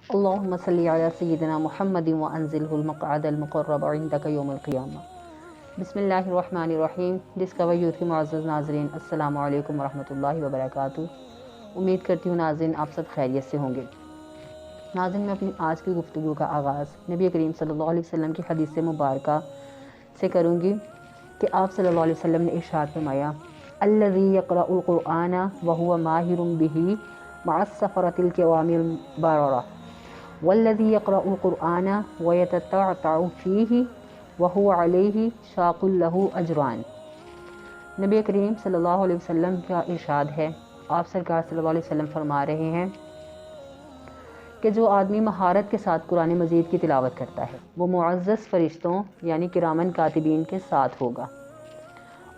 اللهم صل على سيدنا محمد وانزله المقعد المقرب عندك يوم القیامہ۔ بسم اللہ الرحمن الرحیم۔ ڈسکور یوتھ کے معزز ناظرین، السلام علیکم ورحمۃ اللہ وبرکاتہ۔ امید کرتی ہوں ناظرین آپ سب خیریت سے ہوں گے۔ ناظرین، میں اپنی آج کی گفتگو کا آغاز نبی کریم صلی اللہ علیہ وسلم کی حدیث مبارکہ سے کروں گی کہ آپ صلی اللہ علیہ وسلم نے ارشاد فرمایا: الذی یقرأ القرآن وهو ماہر بہ مع السفرۃ الکرام البررہ والذی یقرأ القرآن ویتتعتع فیہ وهو علیہ شاق لہ اجران۔ نبی کریم صلی اللہ علیہ وسلم کا ارشاد ہے، آپ سرکار صلی اللہ علیہ وسلم فرما رہے ہیں کہ جو آدمی مہارت کے ساتھ قرآن مجید کی تلاوت کرتا ہے وہ معزز فرشتوں یعنی کرامن کاتبین کے ساتھ ہوگا،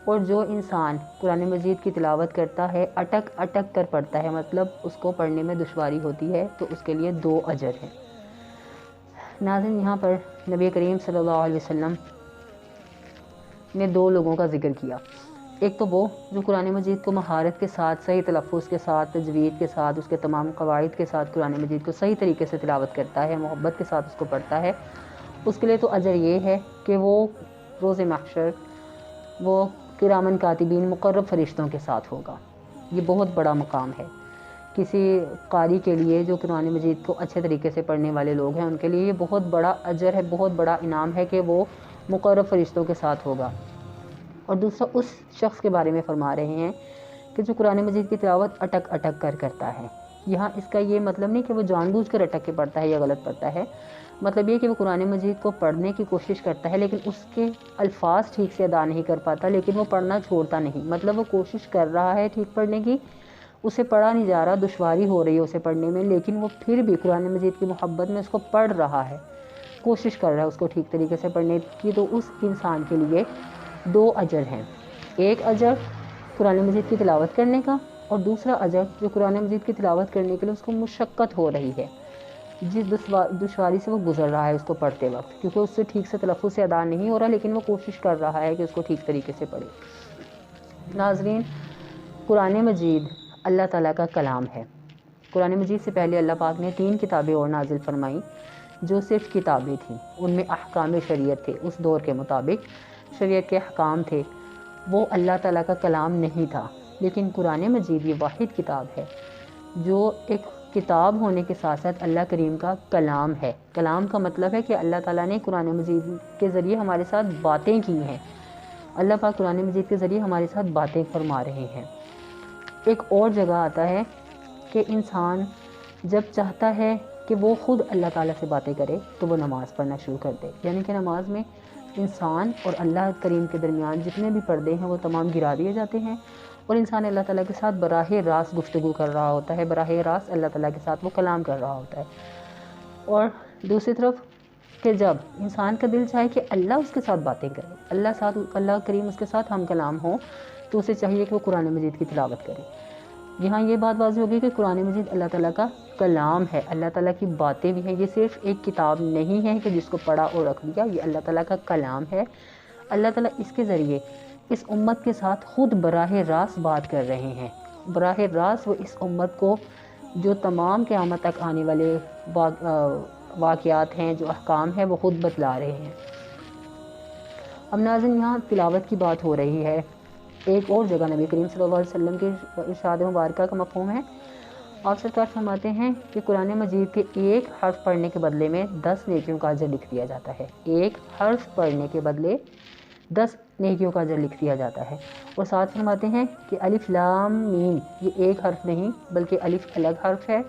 اور جو انسان قرآن مجید کی تلاوت کرتا ہے اٹک اٹک کر پڑھتا ہے، مطلب اس کو پڑھنے میں دشواری ہوتی ہے، تو اس کے لیے 2 اجر ہیں۔ ناظرین، یہاں پر نبی کریم صلی اللہ علیہ وسلم نے 2 لوگوں کا ذکر کیا۔ ایک تو وہ جو قرآن مجید کو مہارت کے ساتھ، صحیح تلفظ کے ساتھ، تجوید کے ساتھ، اس کے تمام قواعد کے ساتھ قرآن مجید کو صحیح طریقے سے تلاوت کرتا ہے، محبت کے ساتھ اس کو پڑھتا ہے، اس کے لیے تو اجر یہ ہے کہ وہ روز محشر وہ کرامن کاتبین مقرب فرشتوں کے ساتھ ہوگا۔ یہ بہت بڑا مقام ہے کسی قاری کے لیے، جو قرآن مجید کو اچھے طریقے سے پڑھنے والے لوگ ہیں، ان کے لیے یہ بہت بڑا اجر ہے، بہت بڑا انعام ہے کہ وہ مقرب فرشتوں کے ساتھ ہوگا۔ اور دوسرا اس شخص کے بارے میں فرما رہے ہیں کہ جو قرآن مجید کی تلاوت اٹک اٹک کر کرتا ہے۔ یہاں اس کا یہ مطلب نہیں کہ وہ جان بوجھ کر اٹک کے پڑھتا ہے یا غلط پڑھتا ہے، مطلب یہ کہ وہ قرآن مجید کو پڑھنے کی کوشش کرتا ہے لیکن اس کے الفاظ ٹھیک سے ادا نہیں کر پاتا، لیکن وہ پڑھنا چھوڑتا نہیں، مطلب وہ کوشش کر رہا ہے ٹھیک پڑھنے کی، اسے پڑھا نہیں جا رہا، دشواری ہو رہی ہے اسے پڑھنے میں، لیکن وہ پھر بھی قرآن مجید کی محبت میں اس کو پڑھ رہا ہے، کوشش کر رہا ہے اس کو ٹھیک طریقے سے پڑھنے کی، تو اس انسان کے لیے 2 اجر ہیں۔ ایک اجر قرآن مجید کی تلاوت کرنے کا، اور دوسرا اجر جو قرآن مجید کی تلاوت کرنے کے لیے اس کو مشقت ہو رہی ہے، جس دشواری سے وہ گزر رہا ہے اس کو پڑھتے وقت، کیونکہ اس سے ٹھیک سے تلفظ سے ادا نہیں ہو رہا، لیکن وہ کوشش کر رہا ہے کہ اس کو ٹھیک طریقے سے پڑھے۔ ناظرین، قرآن مجید اللہ تعالیٰ کا کلام ہے۔ قرآن مجید سے پہلے اللہ پاک نے 3 کتابیں اور نازل فرمائیں جو صرف کتابیں تھیں، ان میں احکام شریعت تھے، اس دور کے مطابق شریعت کے احکام تھے، وہ اللہ تعالیٰ کا کلام نہیں تھا۔ لیکن قرآن مجید یہ واحد کتاب ہے جو ایک کتاب ہونے کے ساتھ ساتھ اللہ کریم کا کلام ہے۔ کلام کا مطلب ہے کہ اللہ تعالیٰ نے قرآن مجید کے ذریعے ہمارے ساتھ باتیں کی ہیں، اللہ پاک قرآن مجید کے ذریعے ہمارے ساتھ باتیں فرما رہے ہیں۔ ایک اور جگہ آتا ہے کہ انسان جب چاہتا ہے کہ وہ خود اللہ تعالیٰ سے باتیں کرے تو وہ نماز پڑھنا شروع کر دے، یعنی کہ نماز میں انسان اور اللہ کریم کے درمیان جتنے بھی پردے ہیں وہ تمام گرا دیے جاتے ہیں، اور انسان اللہ تعالیٰ کے ساتھ براہ راست گفتگو کر رہا ہوتا ہے، براہ راست اللہ تعالیٰ کے ساتھ وہ کلام کر رہا ہوتا ہے۔ اور دوسری طرف کہ جب انسان کا دل چاہے کہ اللہ اس کے ساتھ باتیں کرے، اللہ کریم اس کے ساتھ ہم کلام ہوں، تو اسے چاہیے کہ وہ قرآن مجید کی تلاوت کرے۔ یہاں یہ بات واضح ہوگی کہ قرآن مجید اللہ تعالیٰ کا کلام ہے، اللہ تعالیٰ کی باتیں بھی ہیں، یہ صرف ایک کتاب نہیں ہے کہ جس کو پڑھا اور رکھ دیا، یہ اللہ تعالیٰ کا کلام ہے۔ اللہ تعالیٰ اس کے ذریعے اس امت کے ساتھ خود براہ راست بات کر رہے ہیں، براہ راست وہ اس امت کو جو تمام قیامت تک آنے والے واقعات ہیں، جو احکام ہیں، وہ خود بتلا رہے ہیں۔ اب ناظرین، یہاں تلاوت کی بات ہو رہی ہے، ایک اور جگہ نبی کریم صلی اللہ علیہ وسلم کے ارشاد مبارکہ کا مفہوم ہے۔ آپ سرکار فرماتے ہیں کہ قرآن مجید کے ایک حرف پڑھنے کے بدلے میں 10 نیکیوں کا اجر لکھ دیا جاتا ہے۔ ایک حرف پڑھنے کے بدلے 10 نیکیوں کا اجر لکھ دیا جاتا ہے، اور ساتھ فرماتے ہیں کہ الف لام میم، یہ ایک حرف نہیں بلکہ الف الگ حرف ہے،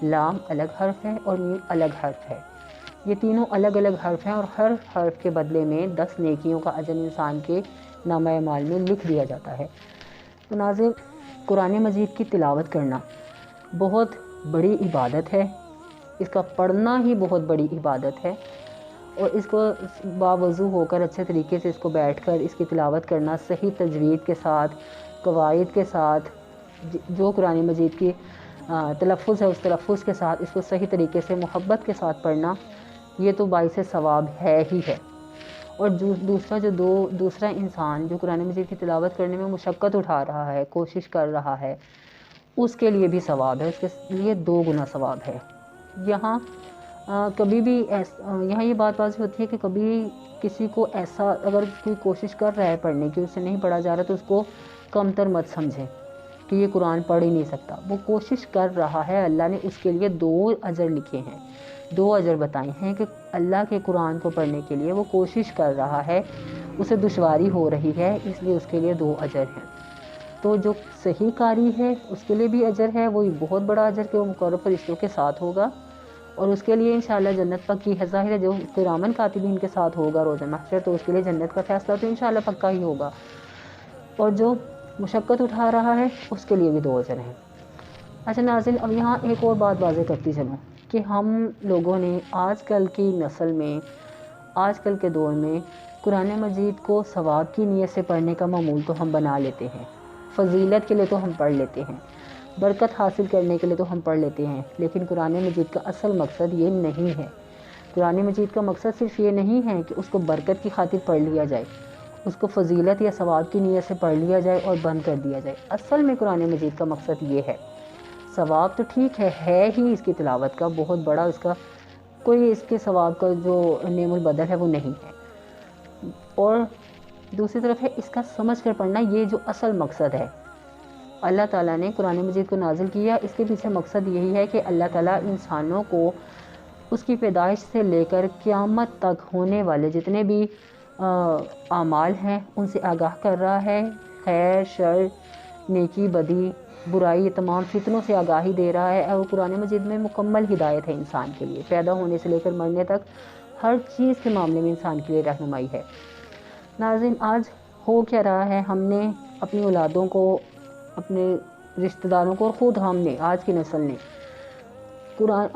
لام الگ حرف ہے اور میم الگ حرف ہے، یہ تینوں الگ الگ حرف ہیں، اور ہر حرف کے بدلے میں 10 نیکیوں کا اجر انسان کے نامہ اعمال میں لکھ دیا جاتا ہے۔ تو ناظرین، قرآن مجید کی تلاوت کرنا بہت بڑی عبادت ہے، اس کا پڑھنا ہی بہت بڑی عبادت ہے، اور اس کو باوضو ہو کر اچھے طریقے سے اس کو بیٹھ کر اس کی تلاوت کرنا، صحیح تجوید کے ساتھ، قواعد کے ساتھ، جو قرآن مجید کی تلفظ ہے اس تلفظ کے ساتھ اس کو صحیح طریقے سے محبت کے ساتھ پڑھنا، یہ تو باعث ثواب ہے ہی ہے۔ اور دوسرا انسان جو قرآن مجید کی تلاوت کرنے میں مشقت اٹھا رہا ہے، کوشش کر رہا ہے، اس کے لیے بھی ثواب ہے، اس کے لیے 2 گنا ثواب ہے۔ یہاں کبھی بھی یہاں یہ بات واضح ہوتی ہے کہ کبھی کسی کو ایسا اگر کوئی کوشش کر رہا ہے پڑھنے کی، اس سے نہیں پڑھا جا رہا تو اس کو کمتر مت سمجھیں کہ یہ قرآن پڑھ ہی نہیں سکتا۔ وہ کوشش کر رہا ہے، اللہ نے اس کے لیے 2 اجر لکھے ہیں، 2 اجر بتائے ہیں کہ اللہ کے قرآن کو پڑھنے کے لیے وہ کوشش کر رہا ہے، اسے دشواری ہو رہی ہے، اس لیے اس کے لیے 2 اجر ہیں۔ تو جو صحیح قاری ہے اس کے لیے بھی اجر ہے، وہ بہت بڑا اجر کہ وہ مقرب فرشتوں کے ساتھ ہوگا، اور اس کے لیے انشاءاللہ جنت پکی ہے۔ ظاہر ہے جو کرامن کاتبین کے ساتھ ہوگا روز محشر تو اس کے لیے جنت کا فیصلہ تو انشاءاللہ پکا ہی ہوگا، اور جو مشقت اٹھا رہا ہے اس کے لیے بھی 2 اجر ہیں۔ اچھا ناظرین، اب یہاں ایک اور بات واضح کرتی چلوں کہ ہم لوگوں نے آج کل کی نسل میں، آج کل کے دور میں قرآن مجید کو ثواب کی نیت سے پڑھنے کا معمول تو ہم بنا لیتے ہیں، فضیلت کے لیے تو ہم پڑھ لیتے ہیں، برکت حاصل کرنے کے لیے تو ہم پڑھ لیتے ہیں، لیکن قرآن مجید کا اصل مقصد یہ نہیں ہے۔ قرآن مجید کا مقصد صرف یہ نہیں ہے کہ اس کو برکت کی خاطر پڑھ لیا جائے، اس کو فضیلت یا ثواب کی نیت سے پڑھ لیا جائے اور بند کر دیا جائے۔ اصل میں قرآن مجید کا مقصد یہ ہے، ثواب تو ٹھیک ہے ہی اس کی تلاوت کا بہت بڑا، اس کا کوئی اس کے ثواب کا جو نعم البدل ہے وہ نہیں ہے، اور دوسری طرف ہے اس کا سمجھ کر پڑھنا، یہ جو اصل مقصد ہے۔ اللہ تعالیٰ نے قرآن مجید کو نازل کیا، اس کے پیچھے مقصد یہی ہے کہ اللہ تعالیٰ انسانوں کو اس کی پیدائش سے لے کر قیامت تک ہونے والے جتنے بھی اعمال ہیں ان سے آگاہ کر رہا ہے، خیر شر، نیکی بدی، برائی، تمام فتنوں سے آگاہی دے رہا ہے، اور قرآن مجید میں مکمل ہدایت ہے انسان کے لیے، پیدا ہونے سے لے کر مرنے تک ہر چیز کے معاملے میں انسان کے لیے رہنمائی ہے۔ ناظرین، آج ہو کیا رہا ہے، ہم نے اپنی اولادوں کو، اپنے رشتہ داروں کو، اور خود ہم نے، آج کی نسل نے قرآن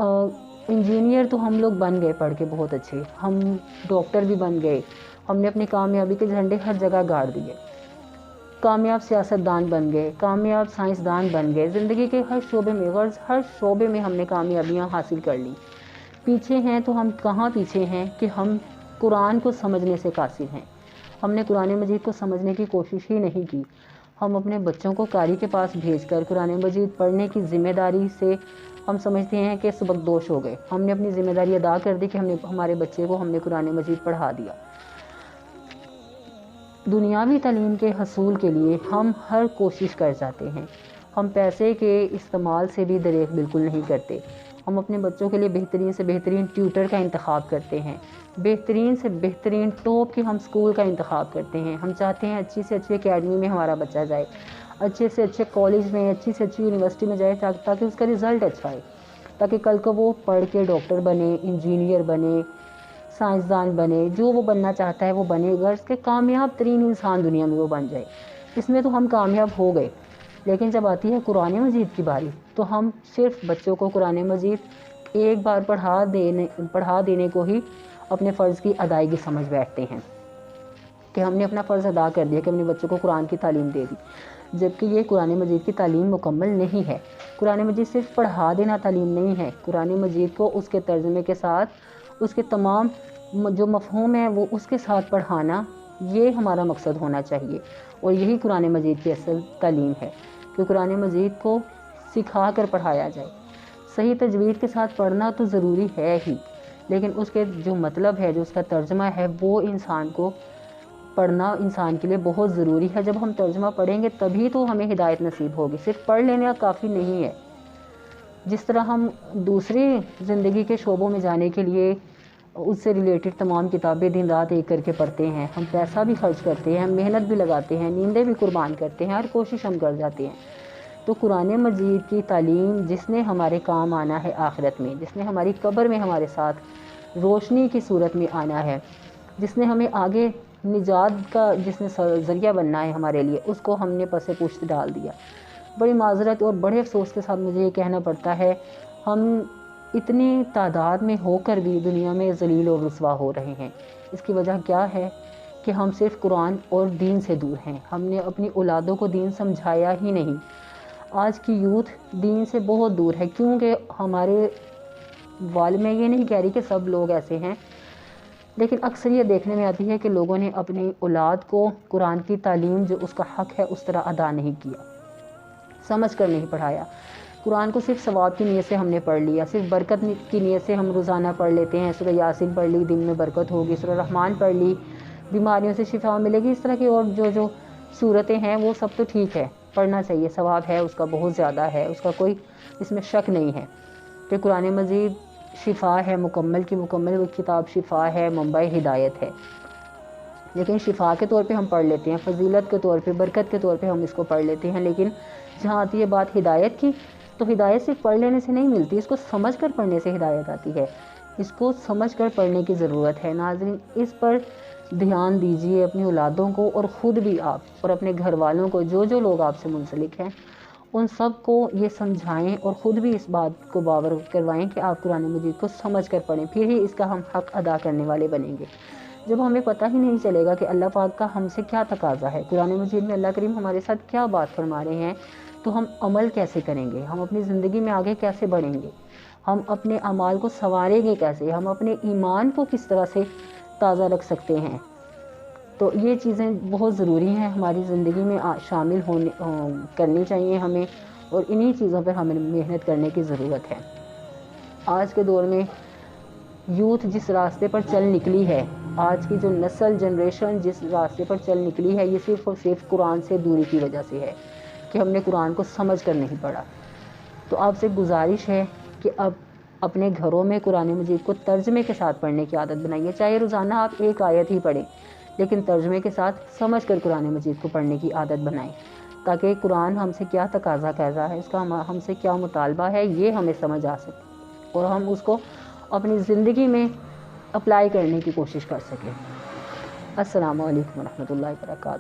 انجینئر تو ہم لوگ بن گئے پڑھ کے بہت اچھے، ہم ڈاکٹر بھی بن گئے، ہم نے اپنی کامیابی کے جھنڈے ہر جگہ گاڑ دیے، کامیاب سیاستدان بن گئے، کامیاب سائنسدان بن گئے، زندگی کے ہر شعبے میں، غرض ہر شعبے میں ہم نے کامیابیاں حاصل کر لی۔ پیچھے ہیں تو ہم کہاں پیچھے ہیں کہ ہم قرآن کو سمجھنے سے قاصر ہیں، ہم نے قرآن مجید کو سمجھنے کی کوشش ہی نہیں کی۔ ہم اپنے بچوں کو قاری کے پاس بھیج کر قرآن مجید پڑھنے کی ذمہ داری سے ہم سمجھتے ہیں کہ سبکدوش ہو گئے، ہم نے اپنی ذمہ داری ادا کر دی کہ ہمارے بچے کو ہم نے قرآن مجید پڑھا دیا۔ دنیاوی تعلیم کے حصول کے لیے ہم ہر کوشش کر جاتے ہیں، ہم پیسے کے استعمال سے بھی دریغ بالکل نہیں کرتے، ہم اپنے بچوں کے لیے بہترین سے بہترین ٹیوٹر کا انتخاب کرتے ہیں، بہترین سے بہترین ٹاپ کے ہم اسکول کا انتخاب کرتے ہیں، ہم چاہتے ہیں اچھی سے اچھی اکیڈمی میں ہمارا بچہ جائے، اچھے سے اچھے کالج میں، اچھی سے اچھی یونیورسٹی میں جائے، تاکہ اس کا رزلٹ اچھا آئے، تاکہ کل کو وہ پڑھ کے ڈاکٹر بنے، انجینئر بنے، سائنسدان بنے، جو وہ بننا چاہتا ہے وہ بنے، غرض کے کامیاب ترین انسان دنیا میں وہ بن جائے۔ اس میں تو ہم کامیاب ہو گئے، لیکن جب آتی ہے قرآن مجید کی باری تو ہم صرف بچوں کو قرآن مجید ایک بار پڑھا دینے کو ہی اپنے فرض کی ادائیگی سمجھ بیٹھتے ہیں کہ ہم نے اپنا فرض ادا کر دیا کہ اپنے بچوں کو قرآن کی تعلیم دے دی، جبکہ یہ قرآن مجید کی تعلیم مکمل نہیں ہے۔ قرآن مجید صرف پڑھا دینا تعلیم نہیں ہے، قرآن مجید کو اس کے ترجمے کے ساتھ، اس کے تمام جو مفہوم ہے وہ اس کے ساتھ پڑھانا، یہ ہمارا مقصد ہونا چاہیے، اور یہی قرآن مجید کی اصل تعلیم ہے کہ قرآن مجید کو سکھا کر پڑھایا جائے۔ صحیح تجوید کے ساتھ پڑھنا تو ضروری ہے ہی، لیکن اس کے جو مطلب ہے، جو اس کا ترجمہ ہے، وہ انسان کو پڑھنا انسان کے لیے بہت ضروری ہے۔ جب ہم ترجمہ پڑھیں گے تبھی تو ہمیں ہدایت نصیب ہوگی، صرف پڑھ لینا کافی نہیں ہے۔ جس طرح ہم دوسری زندگی کے شعبوں میں جانے کے لیے اس سے ریلیٹڈ تمام کتابیں دن رات ایک کر کے پڑھتے ہیں، ہم پیسہ بھی خرچ کرتے ہیں، ہم محنت بھی لگاتے ہیں، نیندیں بھی قربان کرتے ہیں، ہر کوشش ہم کر جاتے ہیں، تو قرآن مجید کی تعلیم جس نے ہمارے کام آنا ہے آخرت میں، جس نے ہماری قبر میں ہمارے ساتھ روشنی کی صورت میں آنا ہے، جس نے ہمیں آگے نجات کا جس نے ذریعہ بننا ہے ہمارے لیے، اس کو ہم نے پس پشت ڈال دیا۔ بڑی معذرت اور بڑے افسوس کے ساتھ مجھے یہ کہنا پڑتا ہے، ہم اتنی تعداد میں ہو کر بھی دنیا میں ذلیل اور رسوا ہو رہے ہیں۔ اس کی وجہ کیا ہے کہ ہم صرف قرآن اور دین سے دور ہیں، ہم نے اپنی اولادوں کو دین سمجھایا ہی نہیں۔ آج کی یوتھ دین سے بہت دور ہے، کیونکہ ہمارے والد، میں یہ نہیں کہہ رہی کہ سب لوگ ایسے ہیں، لیکن اکثر یہ دیکھنے میں آتی ہے کہ لوگوں نے اپنی اولاد کو قرآن کی تعلیم جو اس کا حق ہے اس طرح ادا نہیں کیا، سمجھ کر نہیں پڑھایا۔ قرآن کو صرف ثواب کی نیت سے ہم نے پڑھ لیا، صرف برکت کی نیت سے ہم روزانہ پڑھ لیتے ہیں، سورہ یاسین پڑھ لی دن میں برکت ہوگی، سورہ رحمان پڑھ لی بیماریوں سے شفا ملے گی، اس طرح کی اور جو صورتیں ہیں وہ سب تو ٹھیک ہے، پڑھنا چاہیے، ثواب ہے اس کا بہت زیادہ ہے، اس کا کوئی اس میں شک نہیں ہے کہ قرآن مجید شفا ہے، مکمل کی مکمل وہ کتاب شفا ہے، منبع ہدایت ہے۔ لیکن شفا کے طور پہ ہم پڑھ لیتے ہیں، فضیلت کے طور پہ، برکت کے طور پہ ہم اس کو پڑھ لیتے ہیں، لیکن جہاں آتی ہے بات ہدایت کی تو ہدایت صرف پڑھ لینے سے نہیں ملتی، اس کو سمجھ کر پڑھنے سے ہدایت آتی ہے، اس کو سمجھ کر پڑھنے کی ضرورت ہے۔ ناظرین اس پر دھیان دیجیے، اپنی اولادوں کو اور خود بھی آپ اور اپنے گھر والوں کو، جو لوگ آپ سے منسلک ہیں ان سب کو یہ سمجھائیں اور خود بھی اس بات کو باور کروائیں کہ آپ قرآن مجید کو سمجھ کر پڑھیں، پھر ہی اس کا ہم حق ادا کرنے والے بنیں گے۔ جب ہمیں پتہ ہی نہیں چلے گا کہ اللہ پاک کا ہم سے کیا تقاضا ہے، قرآن مجید میں اللہ کریم ہمارے ساتھ کیا بات فرما رہے ہیں، تو ہم عمل کیسے کریں گے، ہم اپنی زندگی میں آگے کیسے بڑھیں گے، ہم اپنے اعمال کو سنواریں گے کیسے، ہم اپنے ایمان کو کس طرح سے تازہ رکھ سکتے ہیں۔ تو یہ چیزیں بہت ضروری ہیں ہماری زندگی میں شامل کرنی چاہیے ہمیں، اور انہی چیزوں پر ہمیں محنت کرنے کی ضرورت ہے۔ آج کے دور میں یوتھ جس راستے پر چل نکلی ہے، آج کی جو نسل جنریشن جس راستے پر چل نکلی ہے، یہ صرف اور صرف قرآن سے دوری کی وجہ سے ہے کہ ہم نے قرآن کو سمجھ کر نہیں پڑھا۔ تو آپ سے گزارش ہے کہ اب اپنے گھروں میں قرآن مجید کو ترجمے کے ساتھ پڑھنے کی عادت بنائیے، چاہے روزانہ آپ ایک آیت ہی پڑھیں لیکن ترجمے کے ساتھ سمجھ کر قرآن مجید کو پڑھنے کی عادت بنائیں، تاکہ قرآن ہم سے کیا تقاضا کر رہا ہے، اس کا ہم سے کیا مطالبہ ہے، یہ ہمیں سمجھ آ سکے اور ہم اس کو اپنی زندگی میں اپلائی کرنے کی کوشش کر سکیں۔ السلام علیکم ورحمۃ اللہ وبرکاتہ۔